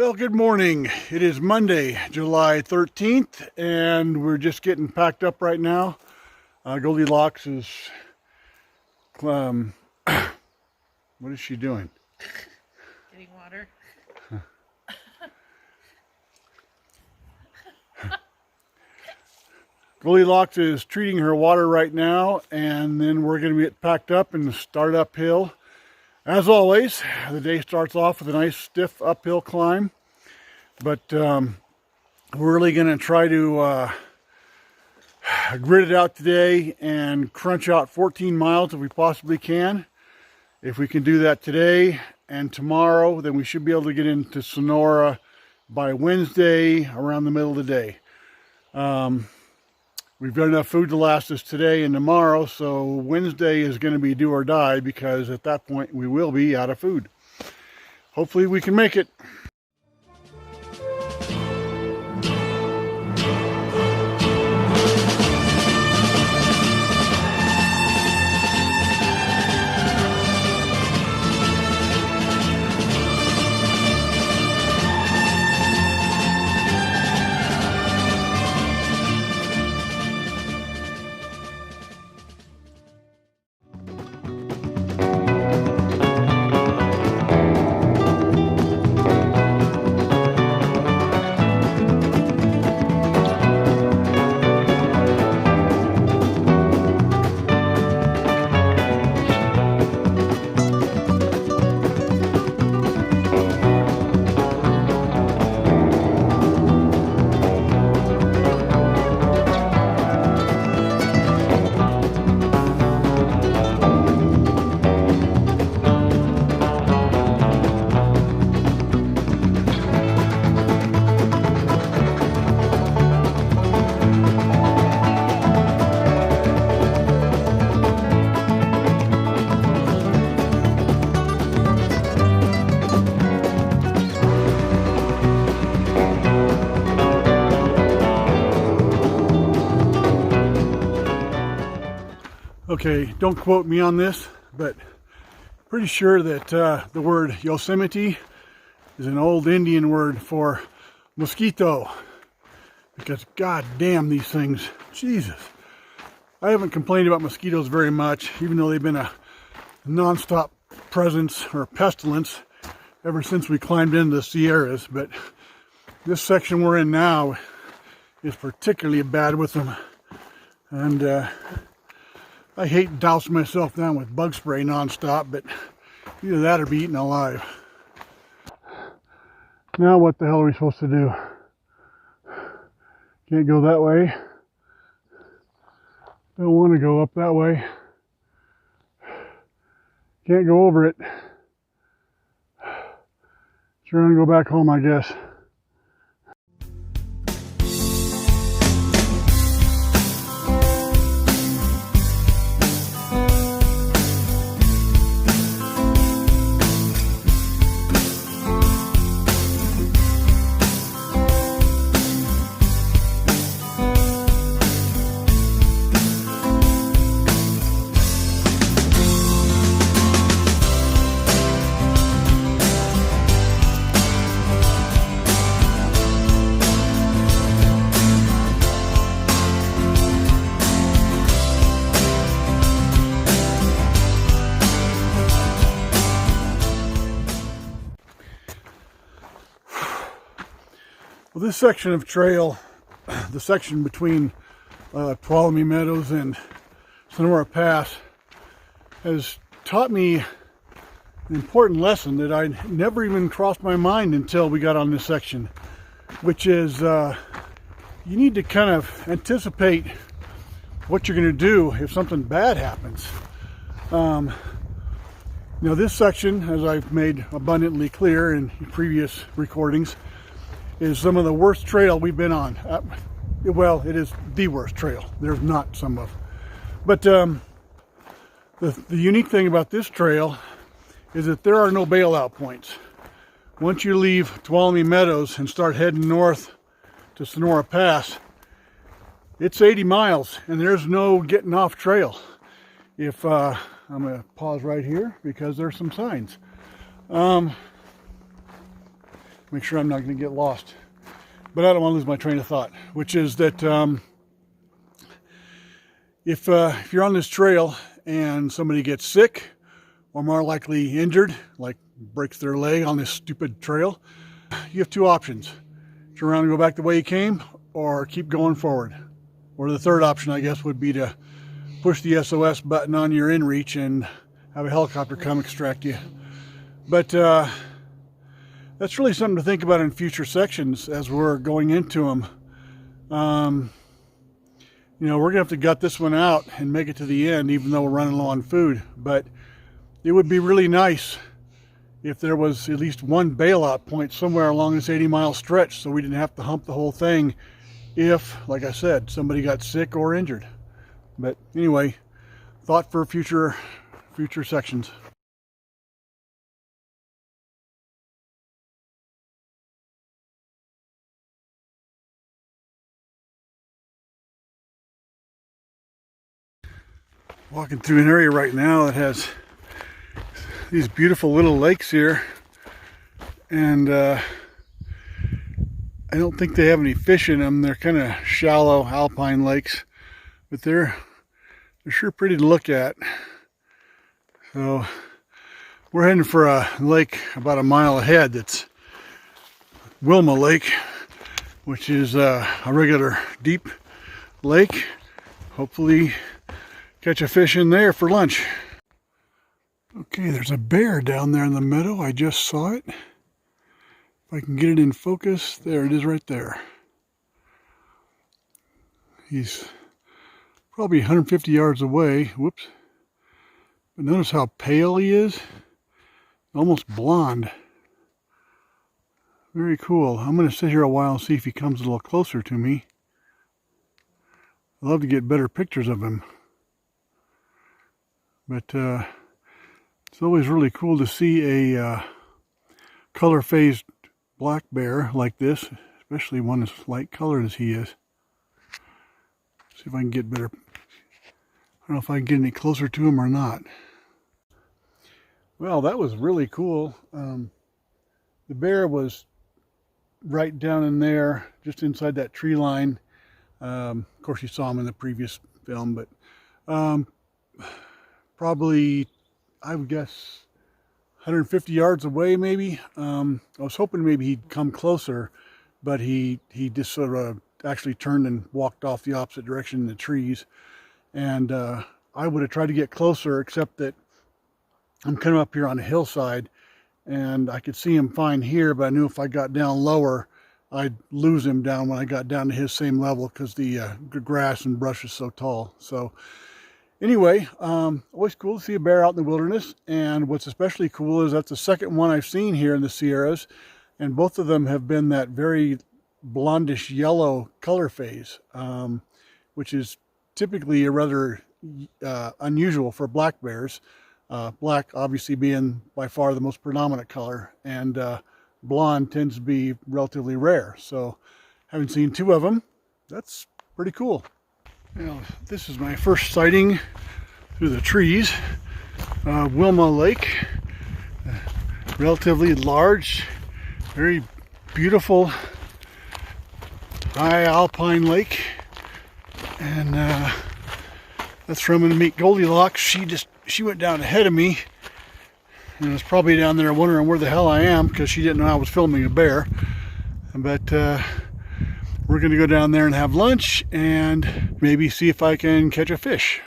Well, good morning. It is Monday, July 13th, and we're just getting packed up right now. Goldilocks is, what is she doing? Getting water. Goldilocks is treating her water right now, and then we're going to get packed up and start uphill. As always, the day starts off with a nice stiff uphill climb, but we're really going to try to grit it out today and crunch out 14 miles if we possibly can. If we can do that today and tomorrow, then we should be able to get into Sonora by Wednesday around the middle of the day. We've got enough food to last us today and tomorrow, so Wednesday is going to be do or die, because at that point we will be out of food. Hopefully we can make it. Okay, don't quote me on this, but pretty sure that the word Yosemite is an old Indian word for mosquito, because god damn these things, Jesus. I haven't complained about mosquitoes very much, even though they've been a non-stop presence or pestilence ever since we climbed into the Sierras, but this section we're in now is particularly bad with them. And I hate dousing myself down with bug spray non-stop, but either that or be eaten alive. Now what the hell are we supposed to do? Can't go that way. Don't want to go up that way. Can't go over it. Trying to go back home, I guess. Well, this section of trail, the section between Tuolumne Meadows and Sonora Pass, has taught me an important lesson that I never even crossed my mind until we got on this section, which is you need to kind of anticipate what you're going to do if something bad happens. Now this section, as I've made abundantly clear in previous recordings, is some of the worst trail we've been on. Well, it is the worst trail. There's not some of. But the unique thing about this trail is that there are no bailout points. Once you leave Tuolumne Meadows and start heading north to Sonora Pass, it's 80 miles and there's no getting off trail. If I'm going to pause right here because there's some signs. make sure I'm not going to get lost. But I don't want to lose my train of thought, which is that if you're on this trail and somebody gets sick or more likely injured, like breaks their leg on this stupid trail, you have two options. Turn around and go back the way you came, or keep going forward. Or the third option, I guess, would be to push the SOS button on your inReach and have a helicopter come extract you. But that's really something to think about in future sections as we're going into them. You know, we're gonna have to gut this one out and make it to the end, even though we're running low on food. But it would be really nice if there was at least one bailout point somewhere along this 80-mile stretch, so we didn't have to hump the whole thing if, like I said, somebody got sick or injured. But anyway, thought for future sections. Walking through an area right now that has these beautiful little lakes here, and I don't think they have any fish in them. They're kind of shallow alpine lakes, but they're sure pretty to look at. So we're heading for a lake about a mile ahead that's Wilma Lake, which is a regular deep lake. Hopefully catch a fish in there for lunch. Okay, there's a bear down there in the meadow. I just saw it. If I can get it in focus, there it is right there. He's probably 150 yards away. Whoops. But notice how pale he is. Almost blonde. Very cool. I'm going to sit here a while and see if he comes a little closer to me. I'd love to get better pictures of him. But it's always really cool to see a color-phased black bear like this, especially one as light colored as he is. See if I can get better. I don't know if I can get any closer to him or not. Well, that was really cool. The bear was right down in there, just inside that tree line. Of course, you saw him in the previous film, but probably, I would guess, 150 yards away maybe. I was hoping maybe he'd come closer, but he just sort of actually turned and walked off the opposite direction in the trees. And I would have tried to get closer, except that I'm kind of up here on a hillside and I could see him fine here, but I knew if I got down lower I'd lose him down when I got down to his same level, because the grass and brush is so tall. So anyway, always cool to see a bear out in the wilderness. And what's especially cool is that's the second one I've seen here in the Sierras, and both of them have been that very blondish yellow color phase, which is typically a rather unusual for black bears. Black obviously being by far the most predominant color, and blonde tends to be relatively rare. So having seen two of them, that's pretty cool. Now, this is my first sighting through the trees. Wilma Lake, relatively large, very beautiful high alpine lake, and that's where I'm going to meet Goldilocks. She went down ahead of me and was probably down there wondering where the hell I am, because she didn't know I was filming a bear. But we're going to go down there and have lunch and maybe see if I can catch a fish.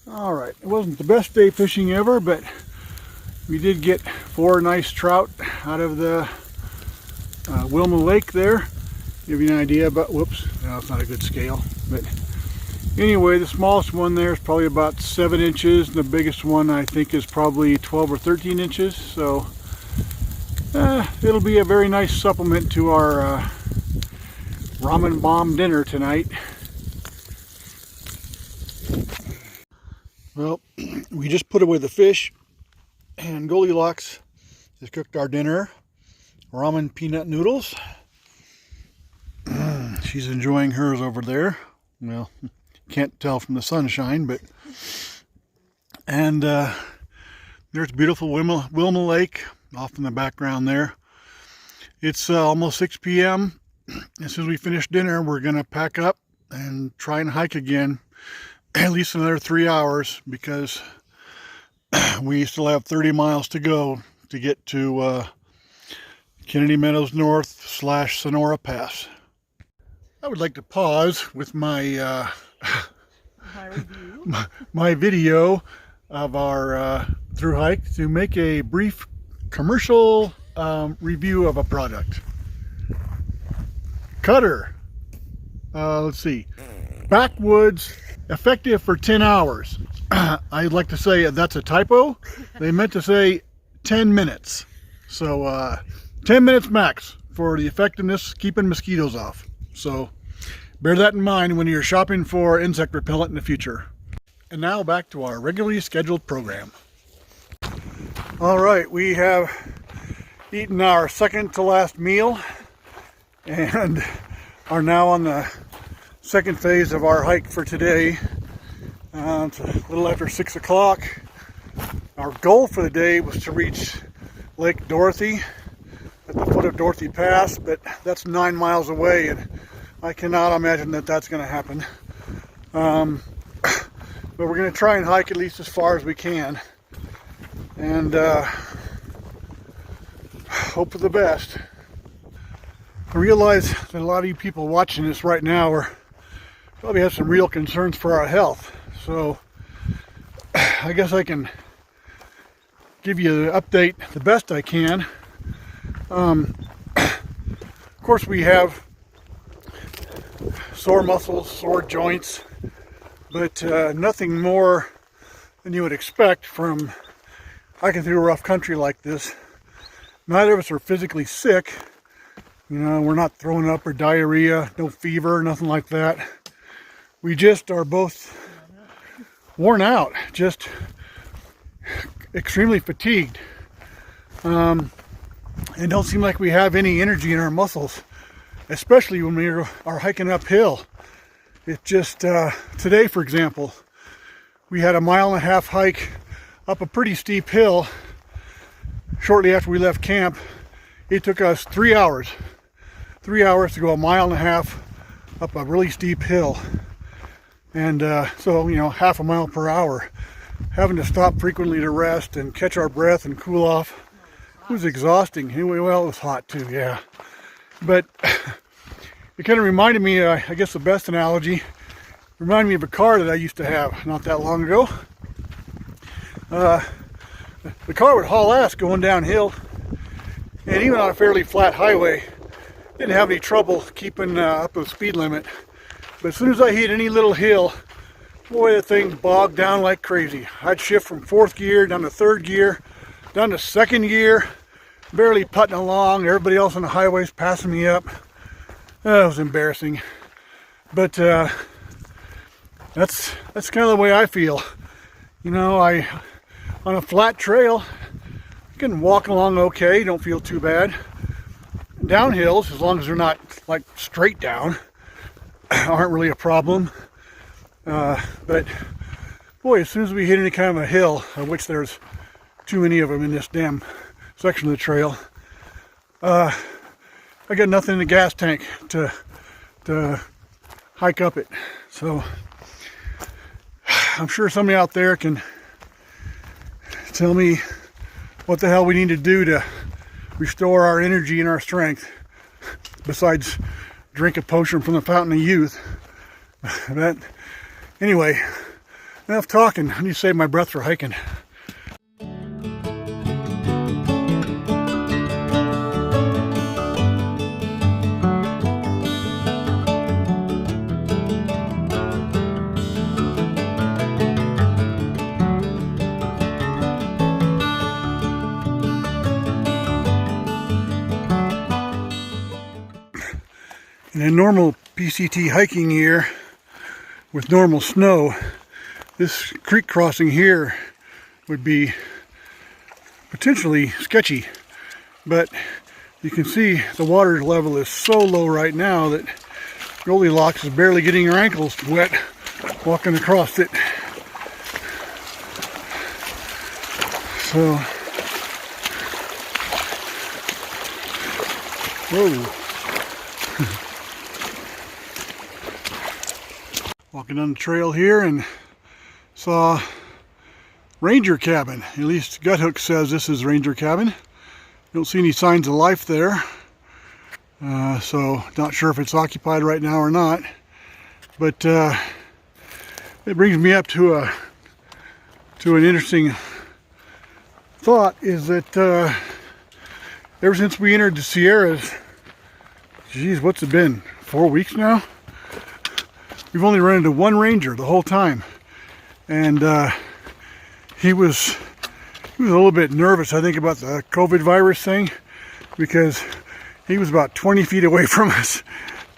All right, it wasn't the best day fishing ever, but we did get 4 nice trout out of the Wilma Lake there. Give you an idea about, whoops, no, it's not a good scale. But anyway, the smallest one there is probably about 7 inches. The biggest one I think is probably 12 or 13 inches. So it'll be a very nice supplement to our ramen bomb dinner tonight. Well, we just put away the fish, and Goldilocks has cooked our dinner. ramen peanut noodles. She's enjoying hers over there. Well, can't tell from the sunshine, but... And there's beautiful Wilma Lake off in the background there. It's almost 6 p.m. As soon as we finish dinner, we're going to pack up and try and hike again. At least another 3 hours, because we still have 30 miles to go to get to Kennedy Meadows North / Sonora Pass. I would like to pause with my my video of our through hike to make a brief commercial review of a product. Cutter. Let's see. Backwoods, effective for 10 hours. I'd like to say that's a typo. They meant to say 10 minutes. So 10 minutes max for the effectiveness keeping mosquitoes off. So bear that in mind when you're shopping for insect repellent in the future. And now back to our regularly scheduled program. All right, we have eaten our second to last meal and are now on the second phase of our hike for today. It's a little after 6 o'clock. Our goal for the day was to reach Lake Dorothy at the foot of Dorothy Pass, but that's 9 miles away, and I cannot imagine that that's going to happen. But we're going to try and hike at least as far as we can, and hope for the best. I realize that a lot of you people watching this right now probably have some real concerns for our health. So I guess I can give you the update the best I can. Of course, we have sore muscles, sore joints, but nothing more than you would expect from hiking through a rough country like this. Neither of us are physically sick. You know, we're not throwing up or diarrhea, no fever, nothing like that. We just are both worn out, just extremely fatigued, and don't seem like we have any energy in our muscles, especially when we are hiking uphill. It just, today for example, we had a 1.5 mile hike up a pretty steep hill. Shortly after we left camp, it took us 3 hours. 3 hours to go 1.5 miles up a really steep hill. And so, you know, 0.5 mile per hour, having to stop frequently to rest and catch our breath and cool off. It was exhausting. Anyway, well, it was hot too, yeah. But it kind of reminded me, I guess the best analogy, reminded me of a car that I used to have not that long ago. The car would haul ass going downhill, and even on a fairly flat highway, didn't have any trouble keeping up with the speed limit. But as soon as I hit any little hill, boy, the thing bogged down like crazy. I'd shift from 4th gear down to 3rd gear, down to 2nd gear, barely putting along. Everybody else on the highway's passing me up. That was embarrassing. But that's kind of the way I feel. You know, on a flat trail, I can walk along okay, don't feel too bad. Downhills, as long as they're not like straight down, aren't really a problem. But boy, as soon as we hit any kind of a hill, of which there's too many of them in this damn section of the trail, I got nothing in the gas tank to hike up it. So I'm sure somebody out there can tell me what the hell we need to do to restore our energy and our strength, besides drink a potion from the fountain of youth. But anyway, enough talking. I need to save my breath for hiking. In a normal PCT hiking year with normal snow, this creek crossing here would be potentially sketchy. But You can see the water level is so low right now that Goldilocks is barely getting her ankles wet walking across it. So, whoa. Walking on the trail here and saw ranger cabin. At least Guthook says this is ranger cabin. Don't see any signs of life there. So not sure if it's occupied right now or not. But it brings me up to an interesting thought, is that ever since we entered the Sierras, geez, what's it been, 4 weeks now? We've only run into one ranger the whole time, and he was a little bit nervous, I think, about the COVID virus thing, because he was about 20 feet away from us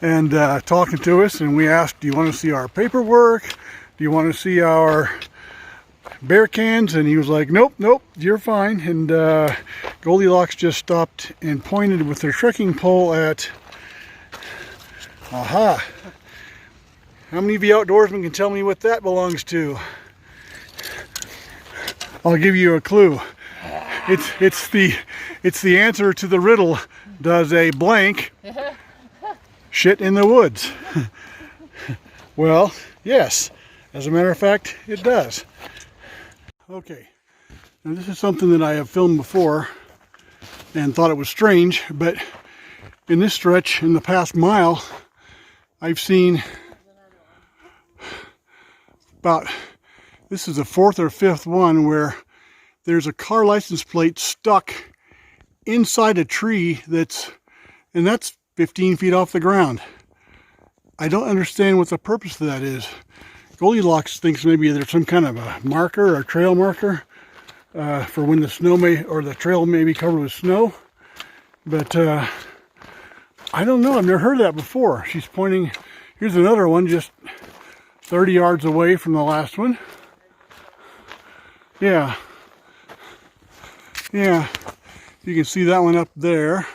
and talking to us, and we asked, do you want to see our paperwork? Do you want to see our bear cans? And he was like, nope, you're fine. And Goldilocks just stopped and pointed with her trekking pole at, aha. How many of you outdoorsmen can tell me what that belongs to? I'll give you a clue. It's the answer to the riddle. Does a blank shit in the woods? Well, yes. As a matter of fact, it does. Okay. Now this is something that I have filmed before and thought it was strange, but in this stretch, in the past mile, I've seen about, this is the fourth or fifth one where there's a car license plate stuck inside a tree that's 15 feet off the ground. I don't understand what the purpose of that is. Goldilocks thinks maybe there's some kind of a marker or trail marker for when the snow the trail may be covered with snow. But I don't know, I've never heard of that before. She's pointing, here's another one just 30 yards away from the last one. Yeah. You can see that one up there.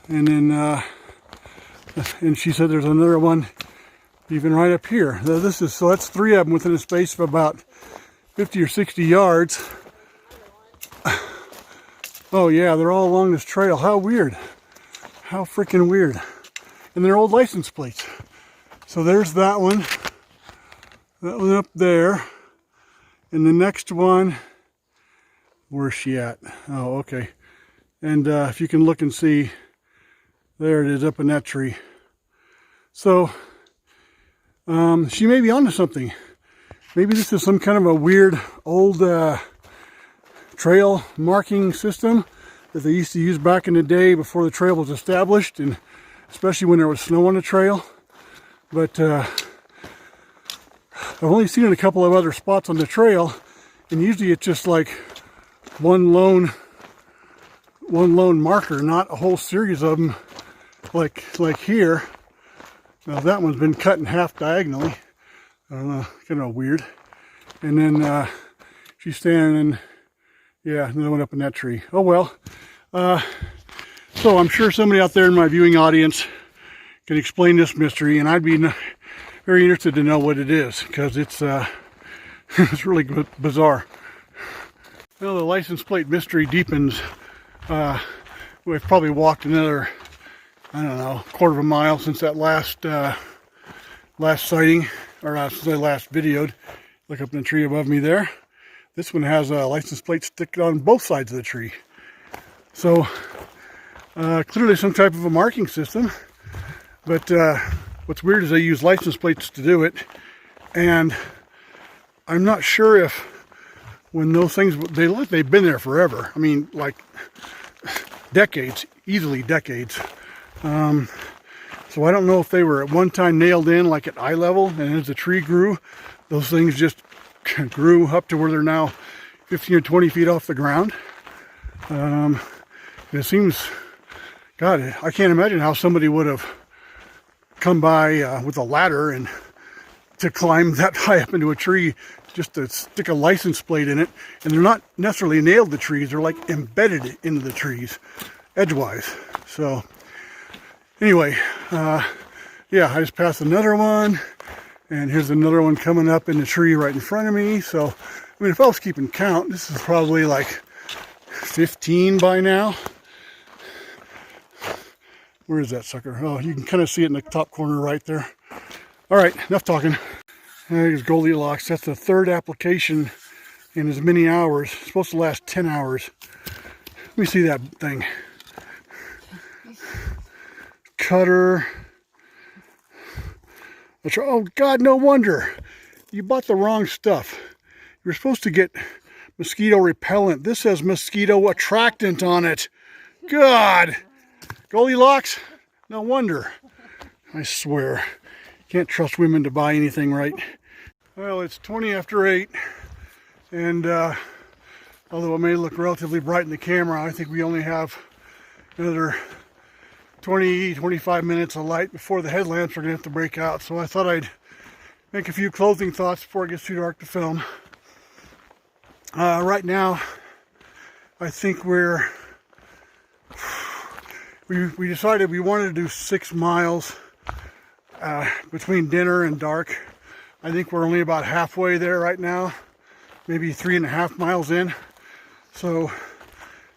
And then, and she said there's another one even right up here. Now so that's 3 of them within a space of about 50 or 60 yards. Oh yeah, they're all along this trail. How weird. How freaking weird. And they're old license plates. So there's that one up there, and the next one, where's she at? Oh, okay. And if you can look and see, there it is up in that tree. So she may be onto something. Maybe this is some kind of a weird old trail marking system that they used to use back in the day before the trail was established, and especially when there was snow on the trail. But I've only seen it in a couple of other spots on the trail, and usually it's just like one lone marker, not a whole series of them like here. Now that one's been cut in half diagonally. I don't know, kind of weird. And then she's standing, yeah, another one up in that tree. Oh well. So I'm sure somebody out there in my viewing audience can explain this mystery, and I'd be very interested to know what it is, because it's it's really bizarre. Well, the license plate mystery deepens. We've probably walked another, I don't know, quarter of a mile since that last sighting, or since I last videoed. Look up in the tree above me there. This one has a license plate sticking on both sides of the tree. So clearly some type of a marking system. But what's weird is they use license plates to do it, and I'm not sure if when those things, they've been there forever. I mean, like decades, easily decades. So I don't know if they were at one time nailed in like at eye level, and as the tree grew, those things just grew up to where they're now 15 or 20 feet off the ground. It seems, God, I can't imagine how somebody would have come by with a ladder and to climb that high up into a tree just to stick a license plate in it. And they're not necessarily nailed to trees, they're like embedded into the trees. edgewise. So anyway, yeah, I just passed another one, and here's another one coming up in the tree right in front of me. So, I mean, if I was keeping count, this is probably like 15 by now. Where is that sucker? Oh, you can kind of see it in the top corner right there. All right, enough talking. There's Goldilocks. That's the third application in as many hours. It's supposed to last 10 hours. Let me see that thing. Cutter. Oh God, no wonder. You bought the wrong stuff. You're supposed to get mosquito repellent. This says mosquito attractant on it. God. Goldilocks? No wonder. I swear. Can't trust women to buy anything right. Well, it's 20 after 8. And although it may look relatively bright in the camera, I think we only have another 20-25 minutes of light before the headlamps are going to have to break out. So I thought I'd make a few closing thoughts before it gets too dark to film. Right now, I think we decided we wanted to do 6 miles between dinner and dark. I think we're only about halfway there right now, maybe 3.5 miles in. So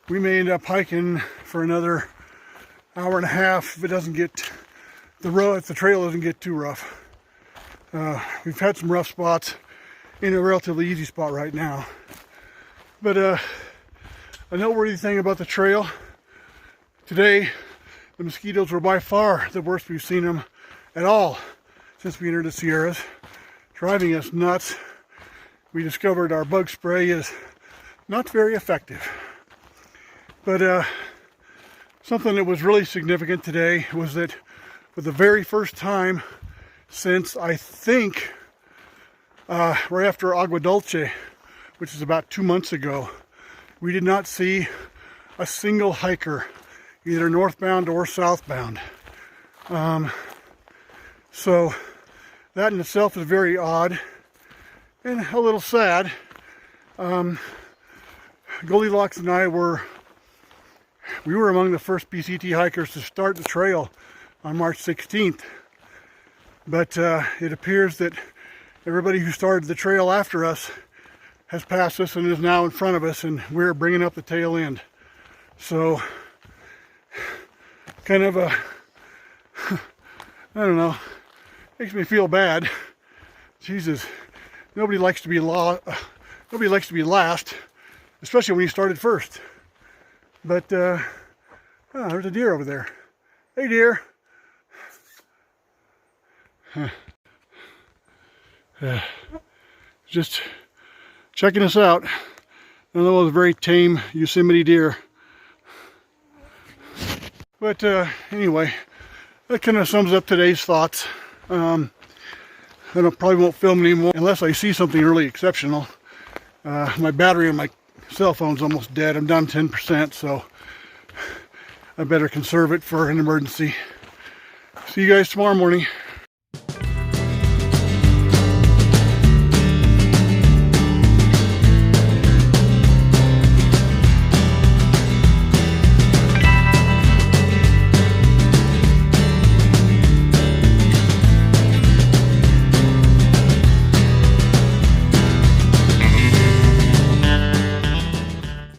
we may end up hiking for another hour and a half if it doesn't get if the trail doesn't get too rough. We've had some rough spots in a relatively easy spot right now. But a noteworthy thing about the trail today, the mosquitoes were by far the worst we've seen them at all since we entered the Sierras, driving us nuts. We discovered our bug spray is not very effective. But something that was really significant today was that for the very first time since I think right after Agua Dulce, which is about 2 months ago, we did not see a single hiker, either northbound or southbound. So that in itself is very odd and a little sad. Goldilocks and I were among the first PCT hikers to start the trail on March 16th. But it appears that everybody who started the trail after us has passed us and is now in front of us, and we're bringing up the tail end. So, kind of I don't know, makes me feel bad. Jesus, nobody likes to be last, especially when you started first. But oh, there's a deer over there. Hey, deer. Just checking us out. Another one of the very tame Yosemite deer. But anyway, that kind of sums up today's thoughts. I probably won't film anymore unless I see something really exceptional. My battery on my cell phone's almost dead. I'm down 10%, so I better conserve it for an emergency. See you guys tomorrow morning.